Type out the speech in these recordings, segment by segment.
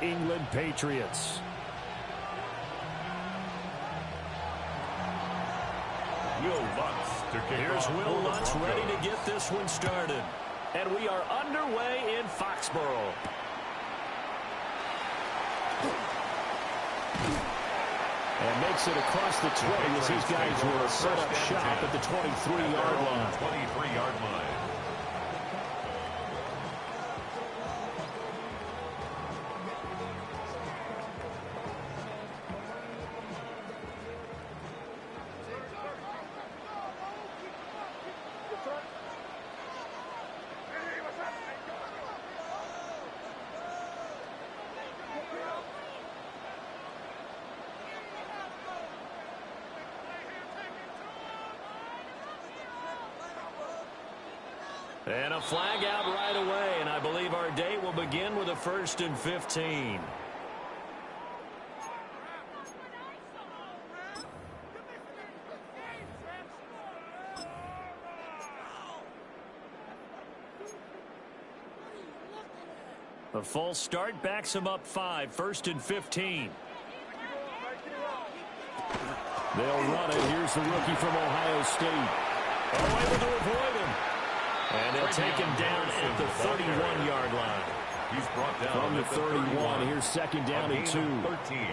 England Patriots. Here's Will Lutz ready to get this one started. And we are underway in Foxborough. And makes it across the 20 as these guys will set up shop at the 23-yard line. 23-yard line. And a flag out right away, and I believe our day will begin with a 1st and 15. The false start backs him up 5, 1st and 15. They'll run it. Here's the rookie from Ohio State. Oh, able to avoid him. And they'll take him down at the 31-yard line. He's brought down from the 31. Here's 2nd down and 2. 13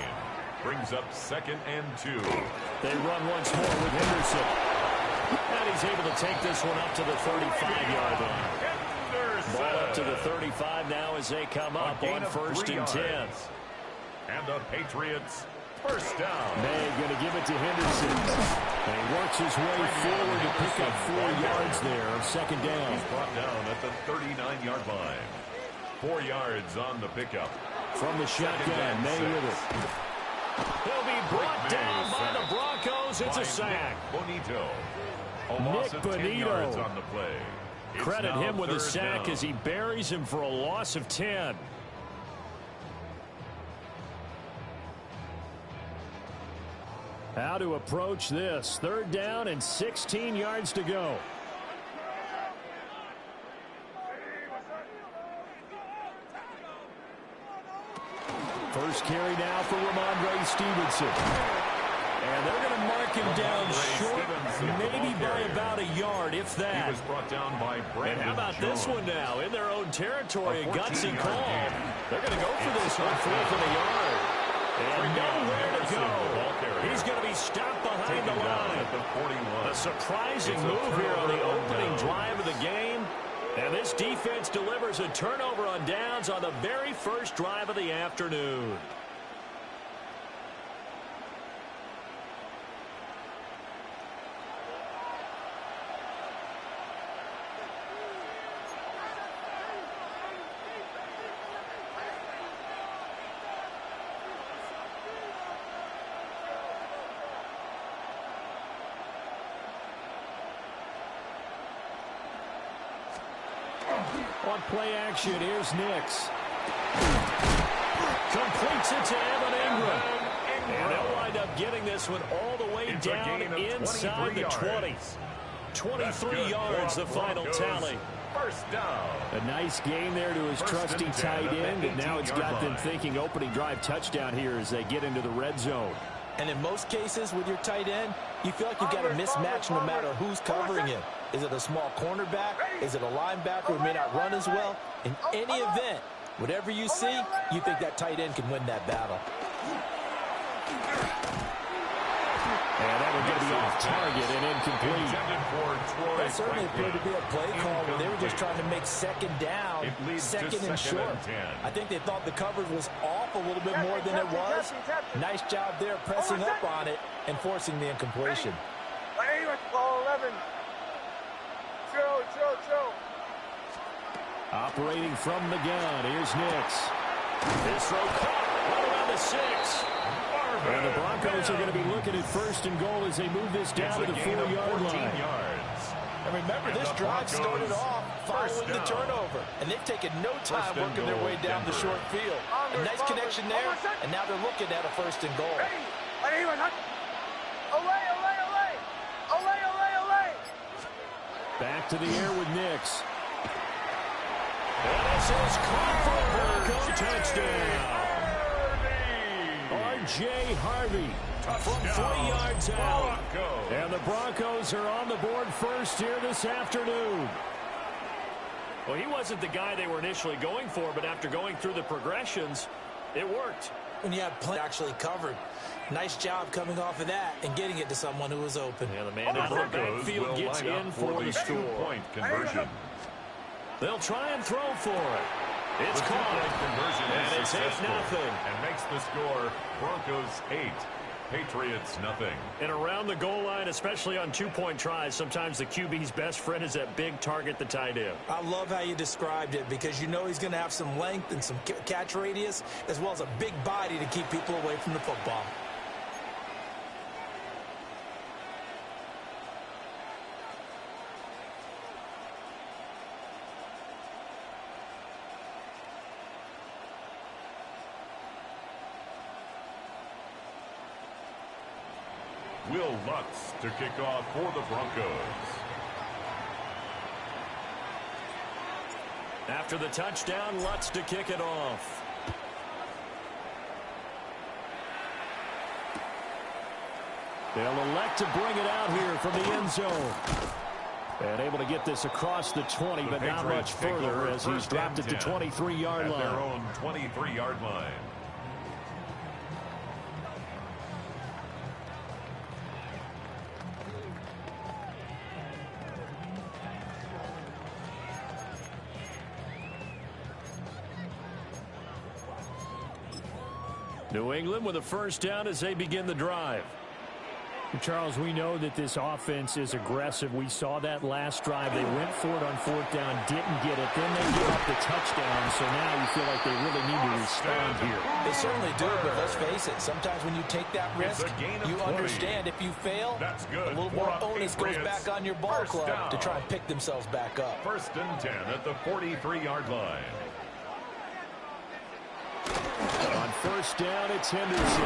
brings up 2nd and 2. They run once more with Henderson. And he's able to take this one up to the 35-yard line. Ball up to the 35 now as they come up on 1st and 10. And the Patriots first down. May going to give it to Henderson. And he works his way forward to pick up 4 yards there. 2nd down. He's brought down at the 39-yard line. 4 yards on the pickup. From the shotgun, May with it. He'll be brought down by the Broncos. It's a sack. Bonito. Nick Bonito. On the play. Credit him with a sack as he buries him for a loss of 10. How to approach this. 3rd down and 16 yards to go. First carry now for Ramondre Stevenson. And they're going to mark him down short, maybe by about a yard, if that. He was brought down by Brandon And how about Jones. this one now? In their own territory, a gutsy call. They're going to go for this one, 4th and a yard. And nowhere to go. He's going to be stopped behind the line. A surprising move here on the opening drive of the game. And this defense delivers a turnover on downs on the very first drive of the afternoon. On play action, here's Nix. Completes it to Evan Ingram. And they'll wind up getting this one all the way down inside the 20. 23 yards, the final tally. First down. A nice game there to his trusty tight end, and now it's got them thinking opening drive touchdown here as they get into the red zone. And in most cases with your tight end, you feel like you've got a mismatch no matter who's covering him. Is it a small cornerback? Is it a linebacker who may not run as well? In any event, whatever you see, you think that tight end can win that battle. And that would get the off target and incomplete. That certainly appeared to be a play call where they were just trying to make 2nd down, 2nd and short. I think they thought the coverage was off a little bit more than it was. Nice job there pressing up on it and forcing the incompletion. Operating from the gun, here's Nix. This throw caught right around the 6. And the Broncos are going to be looking at 1st and goal as they move this down to the 4-yard line. And remember, this drive started off following the turnover. And they've taken no time working their way down the short field. A nice connection there, and now they're looking at a 1st and goal. Back to the air with Nix. And this is caught for a Bronco touchdown. J. Harvey from 3 yards out. And the Broncos are on the board first here this afternoon. Well, he wasn't the guy they were initially going for, but after going through the progressions, it worked. When you have plenty actually covered. Nice job coming off of that and getting it to someone who was open. And the man out of the backfield gets in for the score. 2-point conversion. They'll try and throw for it. It's caught. And it's 8-0. And makes the score Broncos 8. Patriots nothing. And around the goal line, especially on 2-point tries, sometimes the QB's best friend is that big target, the tight end. I love how you described it because you know he's going to have some length and some catch radius as well as a big body to keep people away from the football. Will Lutz to kick off for the Broncos. After the touchdown, Lutz to kick it off. They'll elect to bring it out here from the end zone. And able to get this across the 20, but not much further as he's dropped it to 23-yard line. At their own 23-yard line. New England with a first down as they begin the drive. Charles, we know that this offense is aggressive. We saw that last drive. They went for it on 4th down, didn't get it. Then they gave up the touchdown. So now you feel like they really need to respond here. They certainly do, but let's face it. Sometimes when you take that risk, you understand if you fail, a little more onus goes back on your ball club to try and pick themselves back up. 1st and 10 at the 43-yard line. On 1st down, it's Henderson.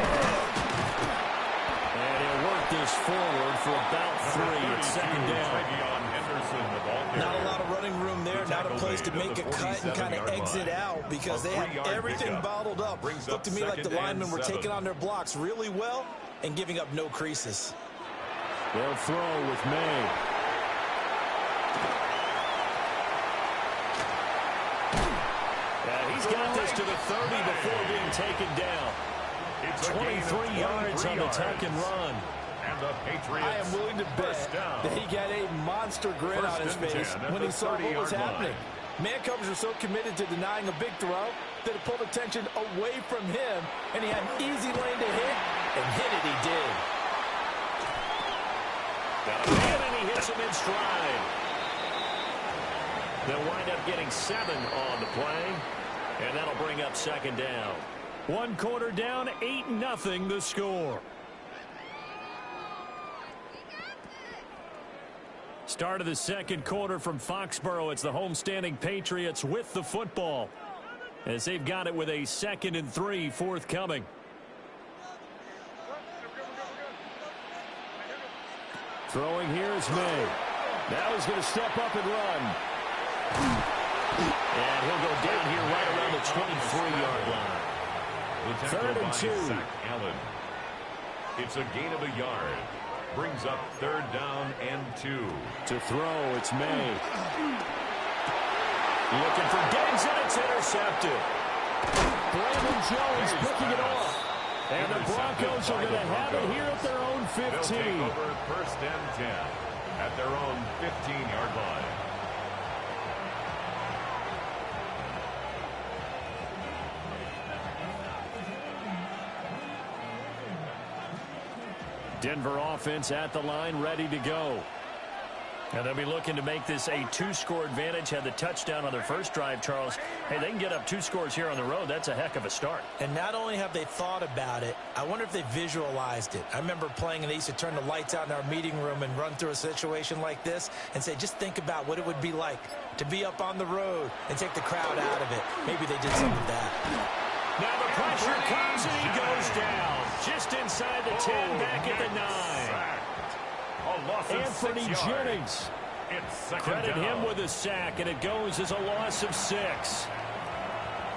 And he'll work this forward for about 3 at 2nd down. Not a lot of running room there, not a place to make a cut and kind of exit out because they have everything bottled up. Looked to me like the linemen were taking on their blocks really well and giving up no creases. They'll throw with May. He's got this to the 30 before being taken down. 23 yards on the tuck and run. And the Patriots, I am willing to bet that he got a monster grin on his face when he saw what was happening. Man coverage was so committed to denying a big throw that it pulled attention away from him, and he had an easy lane to hit, and hit it he did. Got a man, and he hits him in stride. They'll wind up getting 7 on the play, and that'll bring up 2nd down. 1 quarter down, 8-0 the score. Start of the 2nd quarter from Foxborough. It's the homestanding Patriots with the football as they've got it with a 2nd and 3 forthcoming. Throwing here is May. Now he's going to step up and run. And he'll go down here right around the 23-yard line. 3rd and 2. Allen. It's a gain of a yard. Brings up 3rd down and 2. To throw, it's May. Looking for Diggs, and it's intercepted. Brandon Jones picking it off. And the Broncos are going to have it here at their own 15. They'll take over 1st and 10 at their own 15-yard line. Denver offense at the line, ready to go. And they'll be looking to make this a 2-score advantage. Had the touchdown on their first drive, Charles. Hey, they can get up 2 scores here on the road. That's a heck of a start. And not only have they thought about it, I wonder if they visualized it. I remember playing, and they used to turn the lights out in our meeting room and run through a situation like this and say, just think about what it would be like to be up on the road and take the crowd out of it. Maybe they did some of that. Now the pressure comes, and he goes down. Just inside the 10, back at the 9. Anthony Jennings. Credit him with a sack, and it goes as a loss of 6.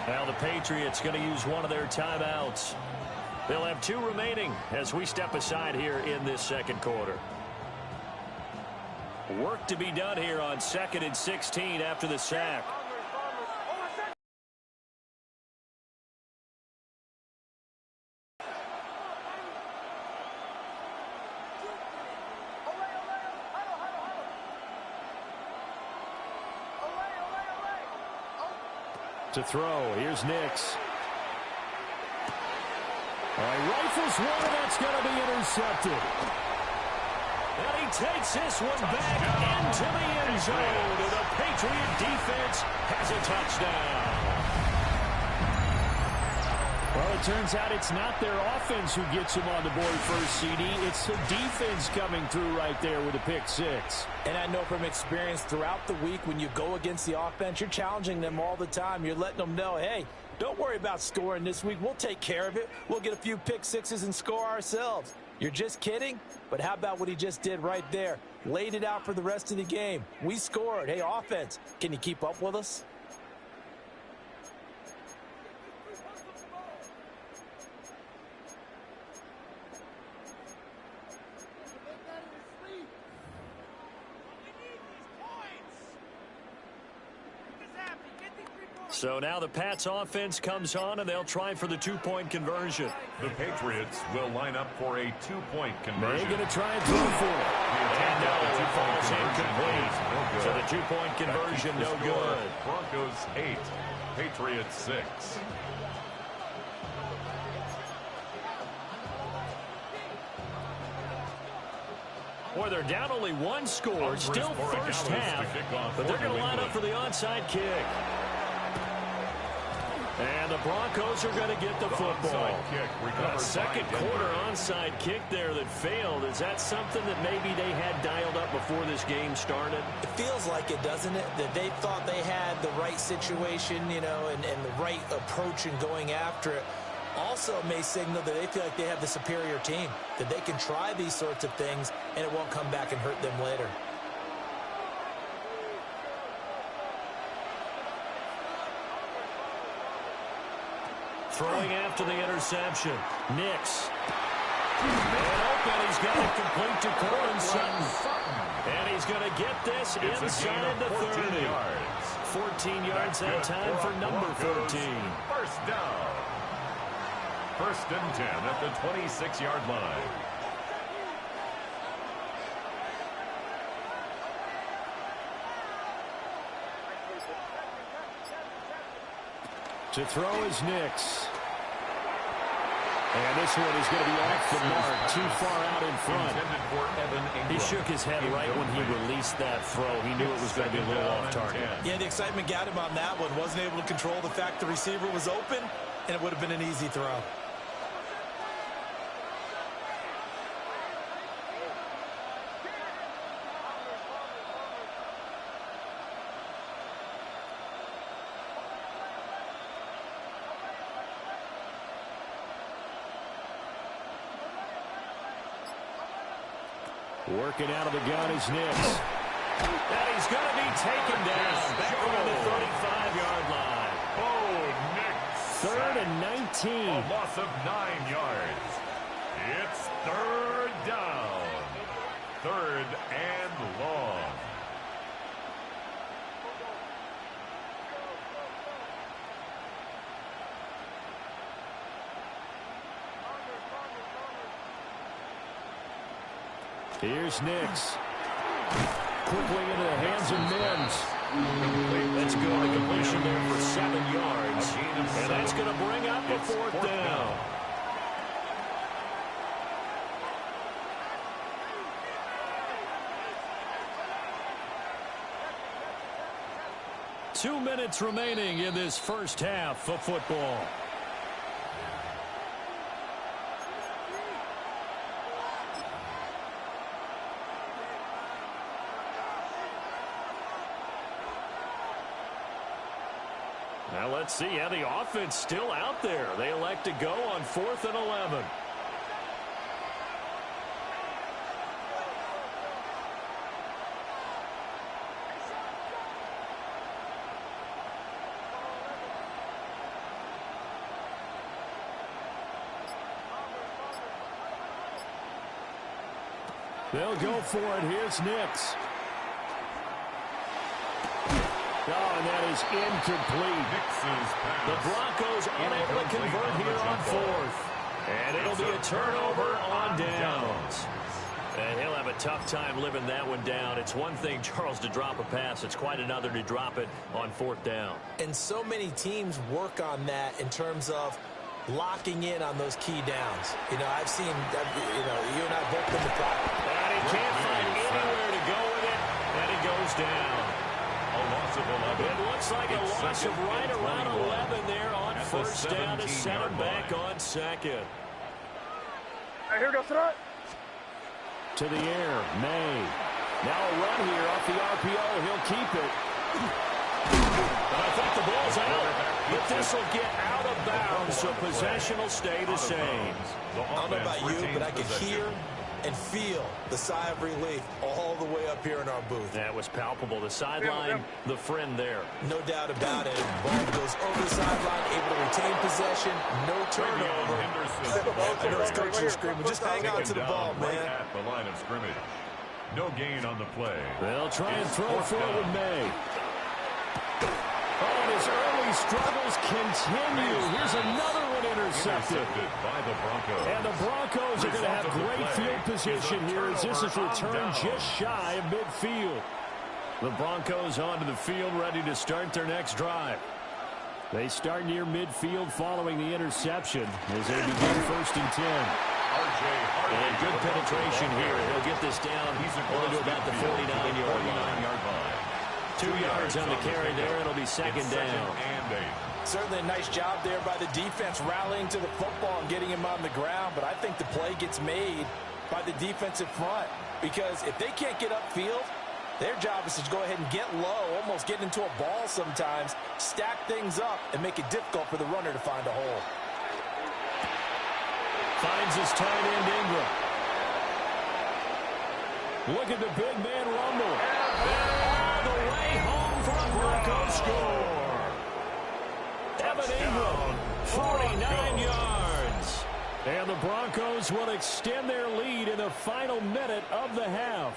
Now the Patriots going to use one of their timeouts. They'll have 2 remaining as we step aside here in this second quarter. Work to be done here on 2nd and 16 after the sack. To throw, here's Nix. All right, rifles one, that's going to be intercepted. And he takes this one back into the end zone. And the Patriot defense has a touchdown. Well, it turns out it's not their offense who gets them on the board first, CD. It's the defense coming through right there with a pick 6. And I know from experience throughout the week when you go against the offense, you're challenging them all the time. You're letting them know, hey, don't worry about scoring this week. We'll take care of it. We'll get a few pick 6s and score ourselves. You're just kidding? But how about what he just did right there? Laid it out for the rest of the game. We scored. Hey, offense, can you keep up with us? So now the Pats offense comes on, and they'll try for the 2-point conversion. The Patriots will line up for a 2-point conversion. They're going to try and throw for it. And no, it falls incomplete. So the 2-point conversion, no good. Broncos 8, Patriots 6. Boy, they're down only 1 score, still first half, but they're going to line up for the onside kick. And the Broncos are going to get the football. A second quarter onside kick there that failed. Is that something that maybe they had dialed up before this game started? It feels like it, doesn't it? That they thought they had the right situation, you know, and the right approach in going after it. Also may signal that they feel like they have the superior team, that they can try these sorts of things and it won't come back and hurt them later. Throwing after the interception. Nix. And open. He's got it complete to Cortland Sutton. And he's going to get this inside the 30. 14 yards that time for number 14. First down. 1st and 10 at the 26-yard line. To throw is Nix. And this one is going to be off the mark, too far out in front. He shook his head right when he released that throw. He knew it was going to be a little off target. Yeah, the excitement got him on that one. Wasn't able to control the fact the receiver was open, and it would have been an easy throw. Working out of the gun is Nix. And he's going to be taken down back on the 35-yard line. Oh, Nix. 3rd and 19. A loss of 9 yards. It's 3rd down. 3rd and long. Here's Nix. Quickly into the hands of Mims. That's good. The completion there for 7 yards. And that's going to bring up a 4th down. Two minutes remaining in this first half of football. Now let's see how the offense still out there. They elect to go on 4th and 11. They'll go for it. Here's Nix. Oh, and that is incomplete. The Broncos unable to convert here on fourth. And it'll be a turnover on downs. And he'll have a tough time living that one down. It's one thing, Charles, to drop a pass. It's quite another to drop it on fourth down. And so many teams work on that in terms of locking in on those key downs. You know, I've seen, you and I both been the problem. And he can't find anywhere to go with it, and it goes down. A loss of 11. It looks like a loss of right around 11 there on first down to set him back on second. All right, here we go, Sarah. To the air, May. Now a run here off the RPO. He'll keep it. And I think the ball's out, but this will get out of bounds, so possession will stay the same. I don't know about you, but I could hear and feel the sigh of relief all the way up here in our booth. That was palpable. The sideline, the friend there. No doubt about it. Ball goes over the sideline, able to retain possession, no turnover. I know his coach is screaming, just hang on to the ball, man. At the line of scrimmage. No gain on the play. They'll try and throw forward May. Oh, and his early struggles continue. Here's another one intercepted. By the Broncos. And the Broncos are going to have great field position here as this is returned just shy of midfield. The Broncos onto the field ready to start their next drive. They start near midfield following the interception as they begin 1st and 10. And good penetration here. He'll get this down only to about the 49-yard line. 2 yards on the carry there. It'll be second down. Certainly a nice job there by the defense rallying to the football and getting him on the ground, but I think the play gets made by the defensive front because if they can't get upfield, their job is to go ahead and get low, almost get into a ball sometimes, stack things up, and make it difficult for the runner to find a hole. Finds his tight end Ingram. Look at the big man rumble. All the way home for a Broncos score. Evan Ingram, 49 yards. And the Broncos will extend their lead in the final minute of the half.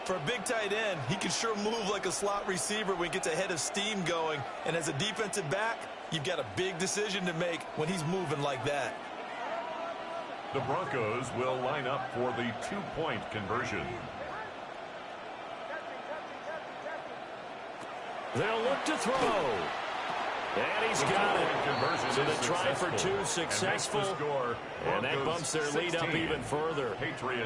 For a big tight end, he can sure move like a slot receiver when he gets a head of steam going. And as a defensive back, you've got a big decision to make when he's moving like that. The Broncos will line up for the two-point conversion. They'll look to throw. And he's got it. So the try for two successful. And that bumps their lead up even further.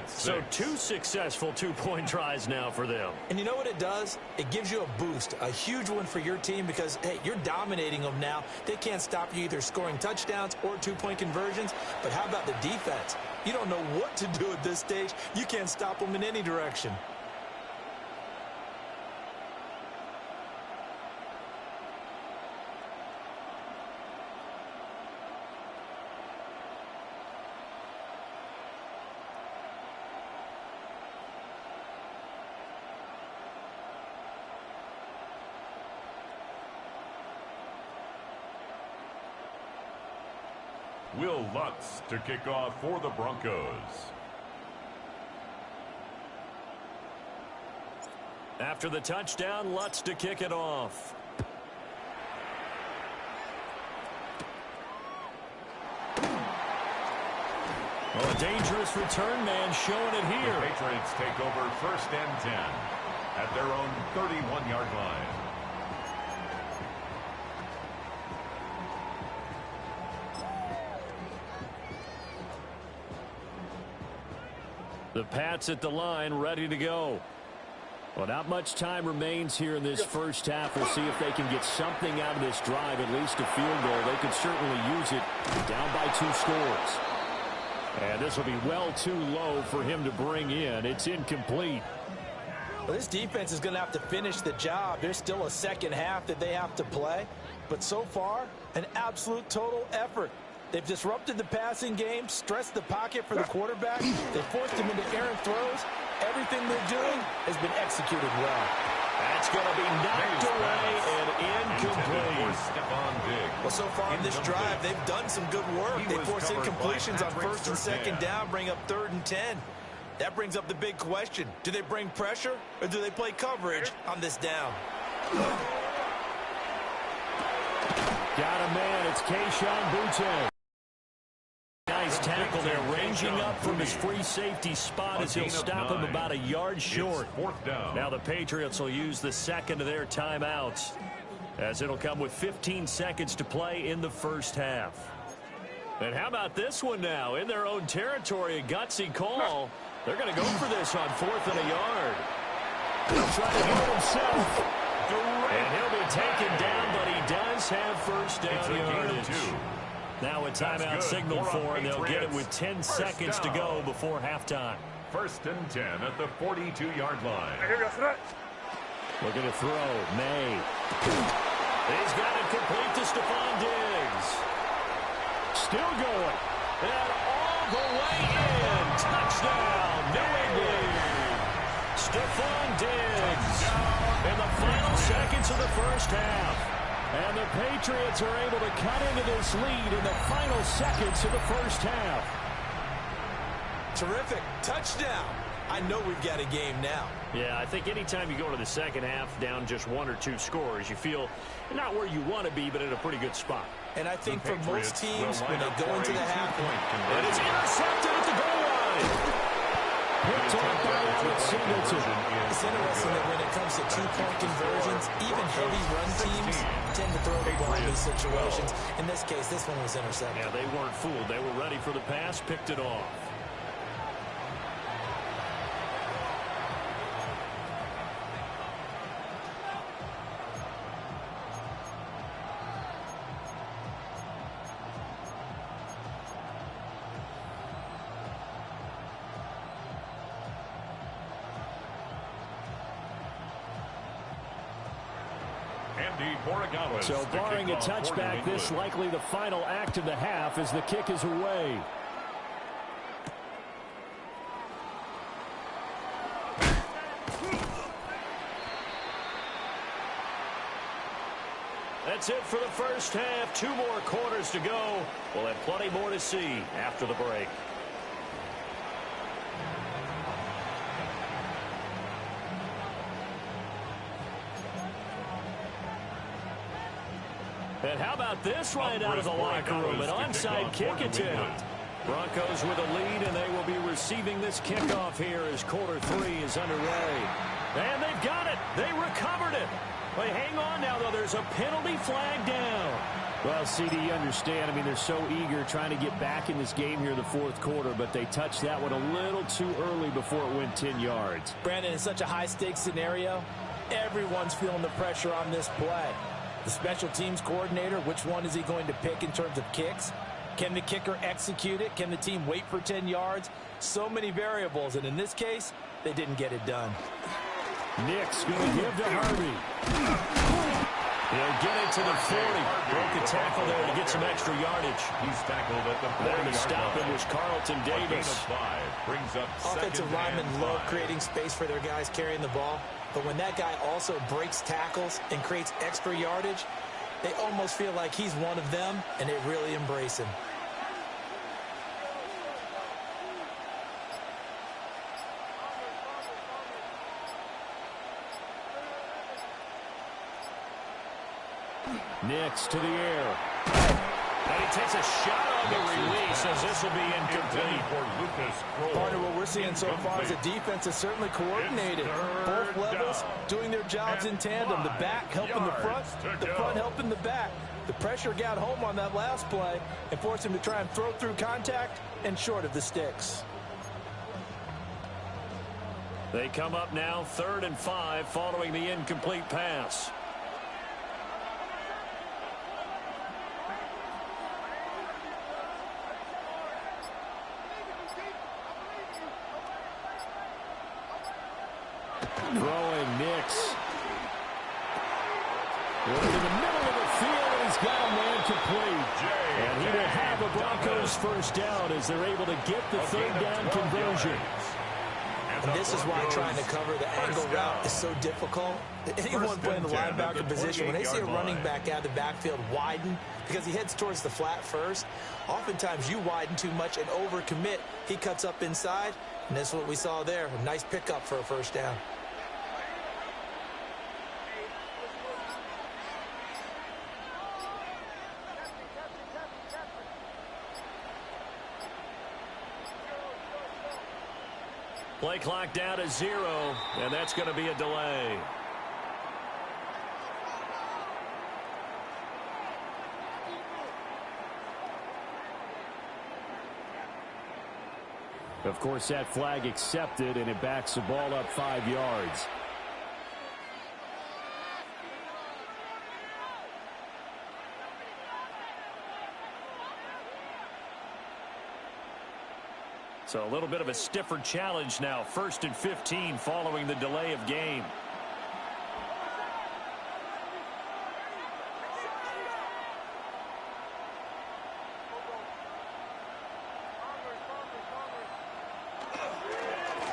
So 2 successful two-point tries now for them. And you know what it does? It gives you a boost, a huge one for your team because, hey, you're dominating them now. They can't stop you either scoring touchdowns or two-point conversions. But how about the defense? You don't know what to do at this stage. You can't stop them in any direction. Will Lutz to kick off for the Broncos. After the touchdown, Lutz to kick it off. Well, a dangerous return man showing it here. The Patriots take over 1st and 10 at their own 31-yard line. The Pats at the line, ready to go. Well, not much time remains here in this first half. We'll see if they can get something out of this drive, at least a field goal. They could certainly use it down by 2 scores. And this will be well too low for him to bring in. It's incomplete. Well, this defense is going to have to finish the job. There's still a second half that they have to play. But so far, an absolute total effort. They've disrupted the passing game, stressed the pocket for the quarterback. They've forced him into errant throws. Everything they're doing has been executed well. That's going to be knocked away and incomplete. Well, so far in this drive, they've done some good work. They forced incompletions on 1st and 2nd down, bring up 3rd and 10. That brings up the big question. Do they bring pressure or do they play coverage on this down? Got a man. It's Keyshawn Boutte. Nice tackle there, ranging up from his free safety spot as he'll stop him about a yard short. Now the Patriots will use the second of their timeouts, as it'll come with 15 seconds to play in the first half. And how about this one now? In their own territory, a gutsy call. They're going to go for this on 4th and a yard. He'll try to do it himself. And he'll be taken down, but he does have first down yardage. Now a timeout signal for him. They'll get it with 10 seconds to go before halftime. 1st and 10 at the 42-yard line. Looking to throw. May. He's got it complete to Stephon Diggs. Still going. And all the way in. Touchdown, New England. Stephon Diggs in the final seconds of the first half. And the Patriots are able to cut into this lead in the final seconds of the first half. Terrific. Touchdown. I know we've got a game now. Yeah, I think anytime you go into the second half down just 1 or 2 scores, you feel not where you want to be, but in a pretty good spot. And I think for most teams, when they go into the half, and it's intercepted at the goal line. Picked off by Alex Singleton. It's interesting that when it comes to 2-point conversions, even heavy run teams tend to throw the ball in these situations. In this case, this one was intercepted. Yeah, they weren't fooled. They were ready for the pass, picked it off. So barring a touchback, this likely the final act of the half as the kick is away. That's it for the first half. 2 more quarters to go. We'll have plenty more to see after the break. And how about this right out of the locker room? An onside kick attempt. Broncos with a lead, and they will be receiving this kickoff here as quarter 3 is underway. And they've got it. They recovered it. But hang on now, though. There's a penalty flag down. Well, CD, you understand. I mean, they're so eager trying to get back in this game here in the 4th quarter, but they touched that one a little too early before it went 10 yards. Brandon, in such a high-stakes scenario, everyone's feeling the pressure on this play. The special teams coordinator, which one is he going to pick in terms of kicks? Can the kicker execute it? Can the team wait for 10 yards? So many variables, and in this case, they didn't get it done. Nick's going to give to Harvey. He'll get it to the 40. Broke a tackle there to get some extra yardage. He's tackled at the 40. There to stop him was Carlton Davis. Brings up offensive linemen love creating space for their guys carrying the ball. But when that guy also breaks tackles and creates extra yardage, they almost feel like he's one of them, and they really embrace him. Nix to the air. And he takes a shot on the release as this will be incomplete. Partner, what we're seeing so far is the defense is certainly coordinated. Both levels doing their jobs in tandem. The back helping the front helping the back. The pressure got home on that last play and forced him to try and throw through contact and short of the sticks. They come up now 3rd and 5 following the incomplete pass. Throwing Nix. Into the middle of the field, and he's got a man complete. And he will have a Broncos first down as they're able to get the 3rd down conversion. And this is why trying to cover the angle route is so difficult. Anyone playing the linebacker position, when they see a running back out of the backfield widen because he heads towards the flat first, oftentimes you widen too much and overcommit. He cuts up inside, and this is what we saw there. A nice pickup for a first down. Play clock down to 0, and that's going to be a delay. Of course, that flag accepted, and it backs the ball up 5 yards. So a little bit of a stiffer challenge now. 1st and 15 following the delay of game.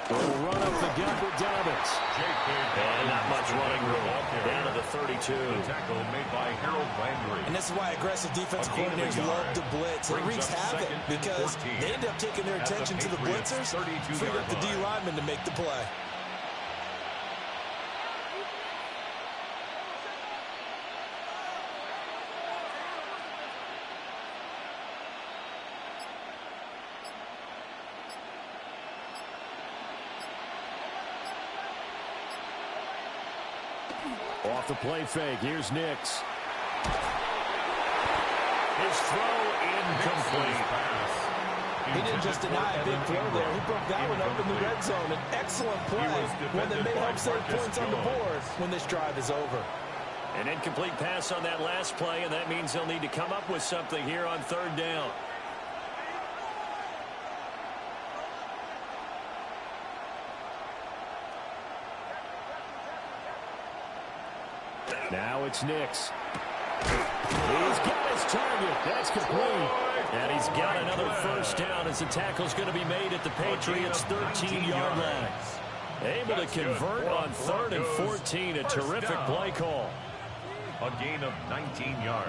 We'll run up the gut with Dobbins. And not much running room. Down to the 32. The tackle made by Harold Landry. And this is why aggressive defense coordinators love to blitz. It wreaks havoc because they end up taking their attention to the blitzers, free up the D lineman to make the play. Off the play fake, here's Nix. His throw incomplete. He didn't just deny a big throw there. He broke that one up in the red zone. An excellent play, one that may help save points on the board when this drive is over. An incomplete pass on that last play, and that means they'll need to come up with something here on 3rd down. Now it's Nix. He's got his target. That's complete. And he's got another first down as the tackle's going to be made at the Patriots' 13-yard line. Able to convert on 3rd and 14. A terrific play call. A gain of 19 yards.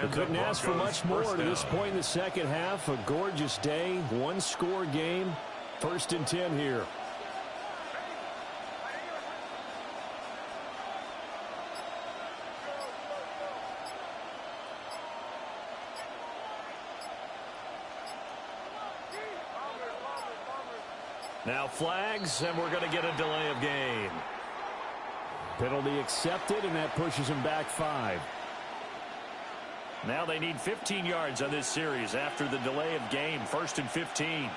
They couldn't ask for much more to this point in the second half. A gorgeous day, one-score game. 1st and 10 here. Now flags, and we're going to get a delay of game. Penalty accepted, and that pushes him back 5. Now they need 15 yards on this series after the delay of game. 1st and 15.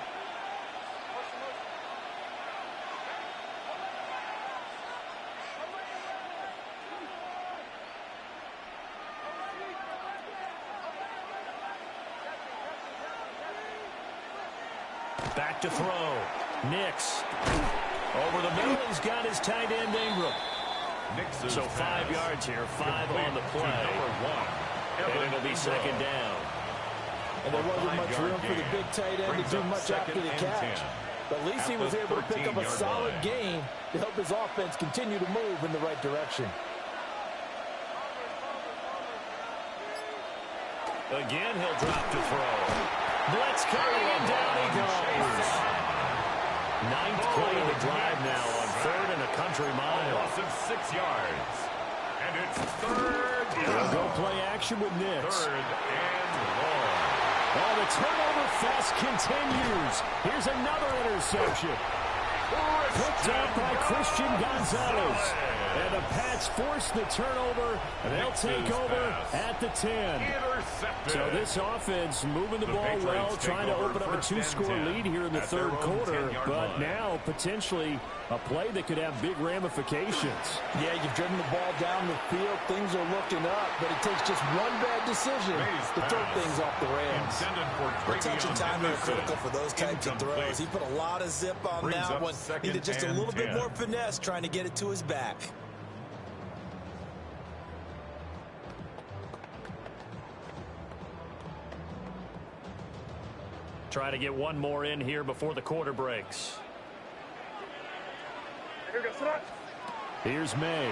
Back to throw. Nix. Over the middle, he's got his tight end Ingram. So 5 yards here, 5 on the play. And it'll be 2nd down. And there wasn't much room for the big tight end to do much after the catch. But at least he was able to pick up a solid gain to help his offense continue to move in the right direction. Again, he'll drop to throw. Blitz coming, and down he goes. 9th play of the drive now on 3rd and a country mile. Loss of 6 yards. And it's 3rd down. They'll go play action with Nix. 3rd and long. Oh, the turnover fest continues. Here's another interception. Picked up by Christian Gonzalez. And the Pats force the turnover, and they'll take over at the 10. So this offense moving the ball well, trying to open up a 2-score lead here in the 3rd quarter, but now potentially a play that could have big ramifications. Yeah, you've driven the ball down the field. Things are looking up, but it takes just one bad decision to throw things off the rails. Attention time are critical for those types of throws. He put a lot of zip on that one. Needed just a little bit more finesse trying to get it to his back. Try to get one more in here before the quarter breaks. Here's May.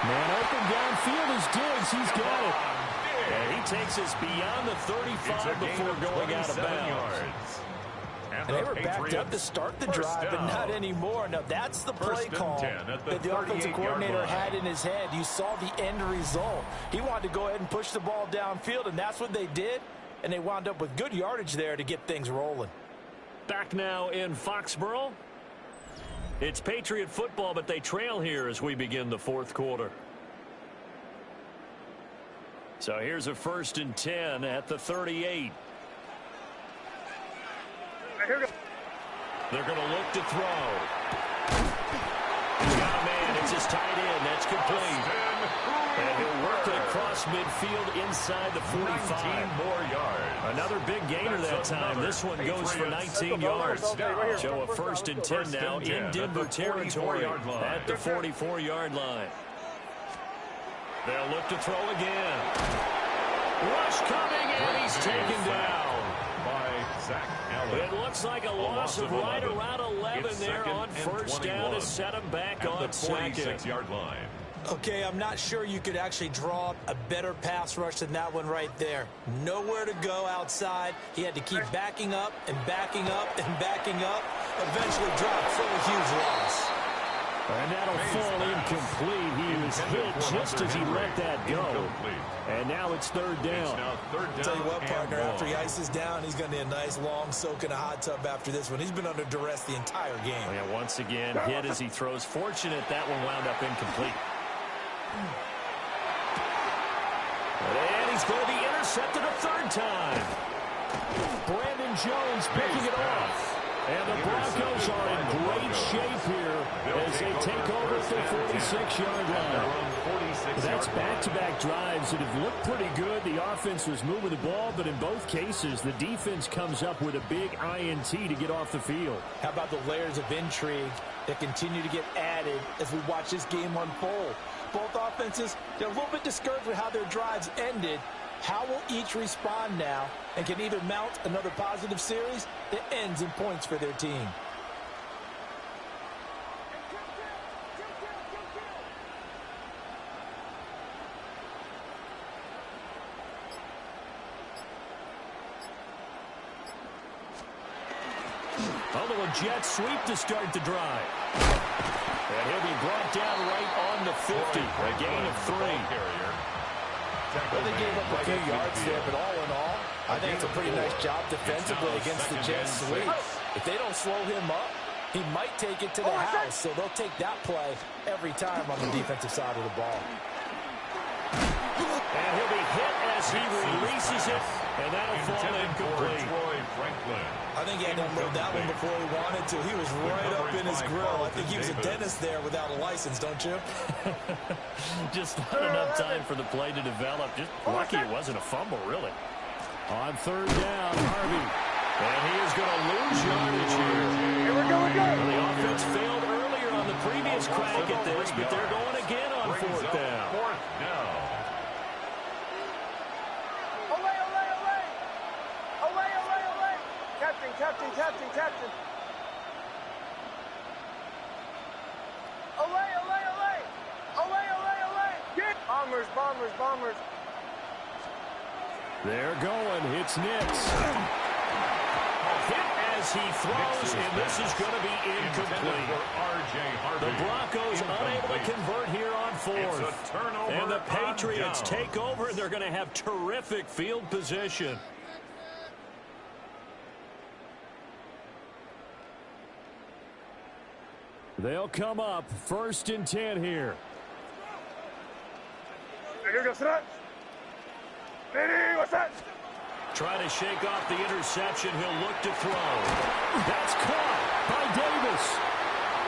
Man open downfield is Diggs. He's got it. And he takes us beyond the 35 before going out of bounds. And they were backed up to start the drive, but not anymore. Now, that's the play call that the offensive coordinator had in his head. You saw the end result. He wanted to go ahead and push the ball downfield, and that's what they did. And they wound up with good yardage there to get things rolling. Back now in Foxborough. It's Patriot football, but they trail here as we begin the fourth quarter. So here's a 1st and 10 at the 38. Here we go. They're going to look to throw. He's got a man. It's his tight end. That's complete. And he'll work it across midfield inside the 45. More yards. Another big gainer that time. This one goes for 19 yards. So a 1st and 10 now in Denver territory at the 44-yard line. They'll look to throw again. Rush coming, and he's taken down. It looks like a loss of right around 11 there on 1st down to set him back on 2nd. line. Okay, I'm not sure you could actually draw up a better pass rush than that one right there. Nowhere to go outside. He had to keep backing up and backing up and backing up. Eventually dropped for a huge loss. And that'll fall incomplete. He was hit just as he let that go. And now it's 3rd down. Tell you what, partner, after he ices down, he's going to need a nice long soak in a hot tub after this one. He's been under duress the entire game. Yeah, once again, hit as he throws. Fortunate that one wound up incomplete. And he's going to be intercepted a 3rd time. Brandon Jones picking it off. And the Broncos are in great shape here as they take over at the 46-yard line. That's back-to-back drives that have looked pretty good. The offense was moving the ball, but in both cases, the defense comes up with a big INT to get off the field. How about the layers of intrigue that continue to get added as we watch this game unfold? Both offenses, they're a little bit discouraged with how their drives ended. How will each respond now and can either mount another positive series that ends in points for their team? A jet sweep to start the drive. And he'll be brought down right on the 50. A gain of 3. Well, they gave up a few yards there, but all in all, I think it's a pretty nice job defensively against the jet sweep. If they don't slow him up, he might take it to the house, so they'll take that play every time on the defensive side of the ball. And he'll be hit as he releases it, and that'll fall incomplete. I think he had to unload that one before he wanted to. He was right up in his grill. I think he was a dentist there without a license, don't you? Just not enough time for the play to develop. Just lucky it wasn't a fumble, really. On 3rd down, Harvey. And he is going to lose yardage here. Here we go again. The offense failed earlier on the previous crack at this, but they're going again on 4th down. Captain. Olay. Get bombers. They're going. It's Nix. Hit as he throws, and this is going to be incomplete. The Broncos unable to convert here on 4th. And the Patriots take over, and they're going to have terrific field position. They'll come up 1st and 10 here. Here goes that. What's that? Try to shake off the interception. He'll look to throw. That's caught by Davis.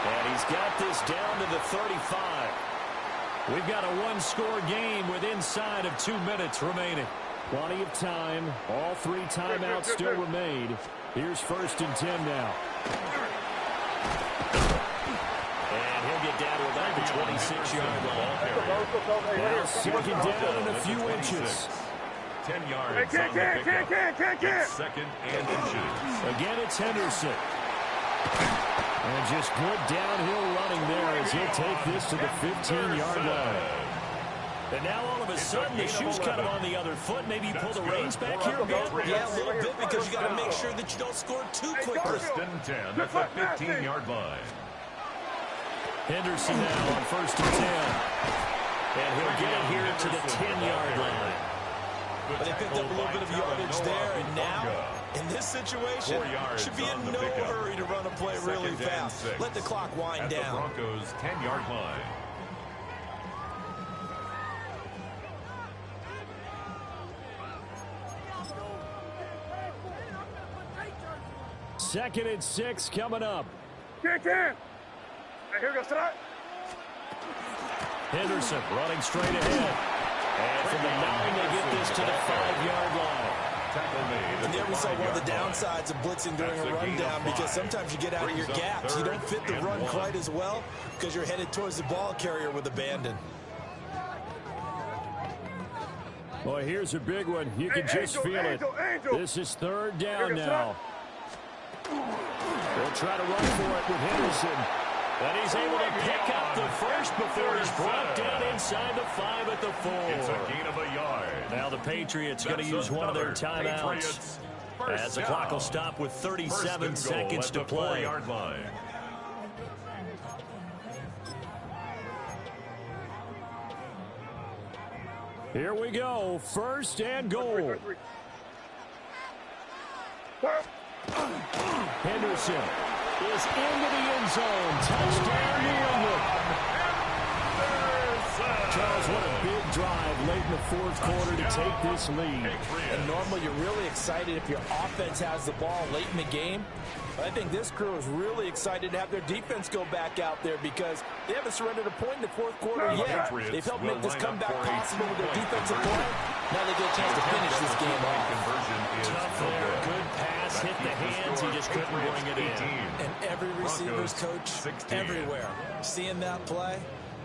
And he's got this down to the 35. We've got a 1-score game with inside of 2 minutes remaining. Plenty of time. All 3 timeouts still remain. Here's 1st and 10 now. Get down to about the 26-yard line. Now 2nd down in a few inches. 10 yards on the pickup. Can't. 2nd and inches. Again, it's Henderson. And just good downhill running there as he'll take this to the 15-yard line. And now all of a sudden the shoe's kind of on the other foot. Maybe you pull the reins back here a bit. Yeah, a little bit, because you got to make sure that you don't score too quickly. First and 10 at the 15-yard line. Henderson now on first and 10. And he'll get it here to the 10-yard line. But they picked up a little bit of yardage there, and now, in this situation, should be in no hurry to run a play really fast. Let the clock wind down. At the Broncos' 10-yard line. Second and 6 coming up. 10-10. Here goes tonight. Henderson running straight ahead. And from the 9, they get this to the 5-yard line. And there we saw one of the downsides of blitzing during a rundown, because sometimes you get out of your gaps. You don't fit the run quite as well because you're headed towards the ball carrier with abandon. Boy, here's a big one. You can just feel it. This is third down now. They'll try to run for it with Henderson. And he's able to pick up the first before he's brought down inside the 5 at the 4. It's a gain of a yard. Now the Patriots going to use one of their timeouts. As the clock will stop with 37 seconds to play. 4-yard line. Here we go. First and goal. Henderson is into the end zone. Touchdown, New England. Charles, what a big drive late in the fourth quarter to take this lead. And normally you're really excited if your offense has the ball late in the game. But I think this crew is really excited to have their defense go back out there, because they haven't surrendered a point in the fourth quarter yet. They've helped make this comeback possible with their defensive play. Now they get a chance to finish this game off. Tough there. Good pass. Hit the hands. He just couldn't bring it in. And every receiver's coach everywhere seeing that play.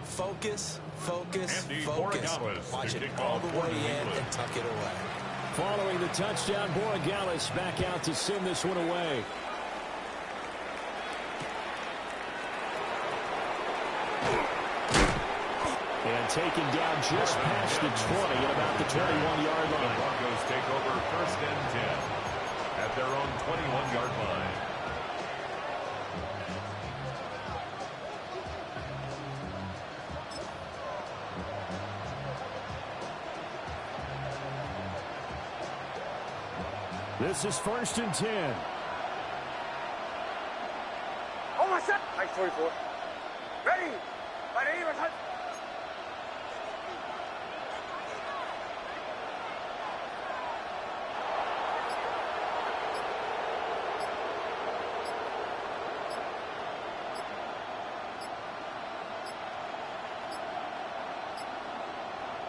Focus, focus, focus. Watch it all the way in and tuck it away. Following the touchdown, Borregales back out to send this one away. And taken down just past the 20 at about the 21-yard line. The Broncos take over first and 10 at their own 21-yard line. This is first and 10. Oh, my set. Nice 44. Ready. Ready. Ready.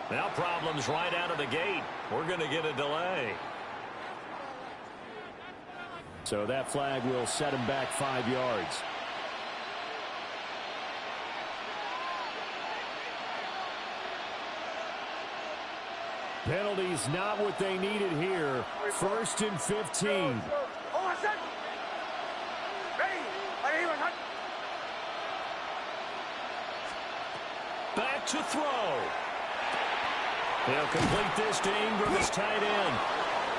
Now problems right out of the gate. We're going to get a delay. So that flag will set him back 5 yards. Penalties not what they needed here. First and 15. Back to throw. He'll complete this to Ingram, his tight end.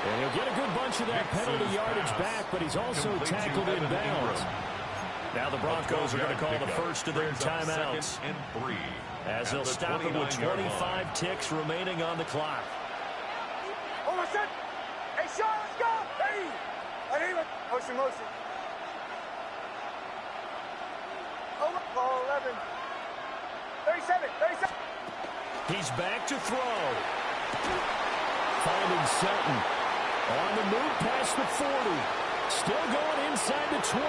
And he'll get a good bunch of that penalty yardage back, but he's also tackled in bounds. Now the Broncos are going to call the first of their timeouts, and 3 as they'll stop it with 25 ticks remaining on the clock. Almost set. Hey, Sean, let's go. Hey. Motion, motion. Ball 11. 37, 37. He's back to throw. Finding Sutton. On the move past the 40. Still going inside the 20.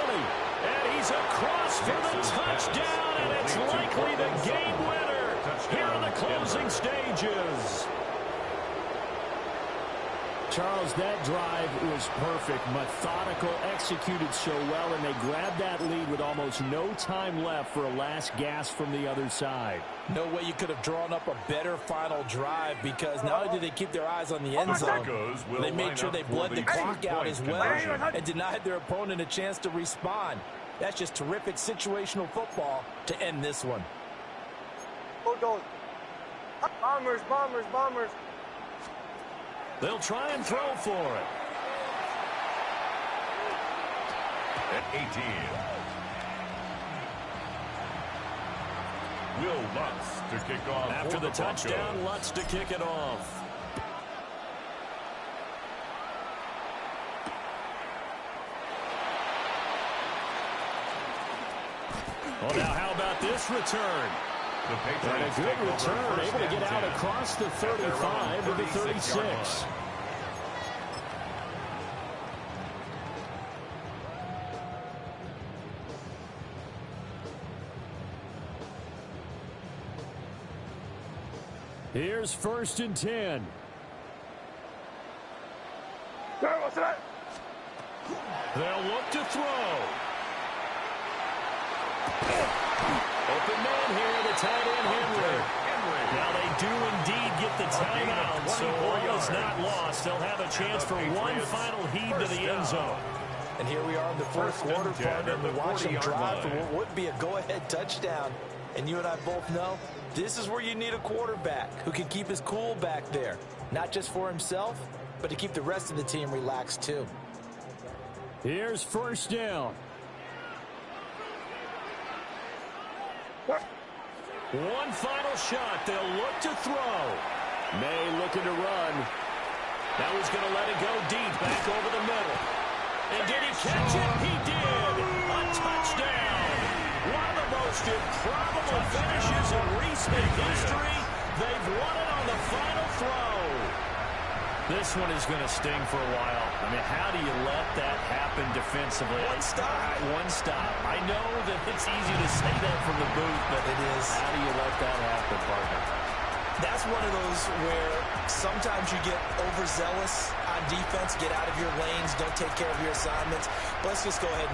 And he's across for the touchdown, and it's likely the game winner here in the closing stages. Charles, that drive was perfect. Methodical, executed so well, and they grabbed that lead with almost no time left for a last gasp from the other side. No way you could have drawn up a better final drive, because not only did they keep their eyes on the end zone, they made sure they bled the clock out as well and denied their opponent a chance to respond. That's just terrific situational football to end this one. Hold those. Bombers, bombers, bombers. They'll try and throw for it. At 18. Will Lutz to kick off. After the touchdown, Lutz to kick it off. Well, now how about this return? And a good return, able to get out across the 35 to the 36. Here's 1st and 10. They'll look to throw. Open man here, the tight end Henry. Now they do indeed get the timeout, so all is not lost. They'll have a chance for one final heave to the end zone. And here we are in the fourth quarter, partner, and we watch them drive for what would be a go-ahead touchdown. And you and I both know this is where you need a quarterback who can keep his cool back there, not just for himself, but to keep the rest of the team relaxed too. Here's 1st down. One final shot. They'll look to throw. May looking to run. Now he's going to let it go deep, back over the middle. And did he catch it? He did. A touchdown. One of the most improbable finishes in recent history. They've won it on the final throw. This one is going to sting for a while. I mean, how do you let that happen defensively? One stop. One stop. I know that it's easy to say that from the booth, but it is. How do you let that happen, partner? That's one of those where sometimes you get overzealous on defense, get out of your lanes, don't take care of your assignments. But let's just go ahead and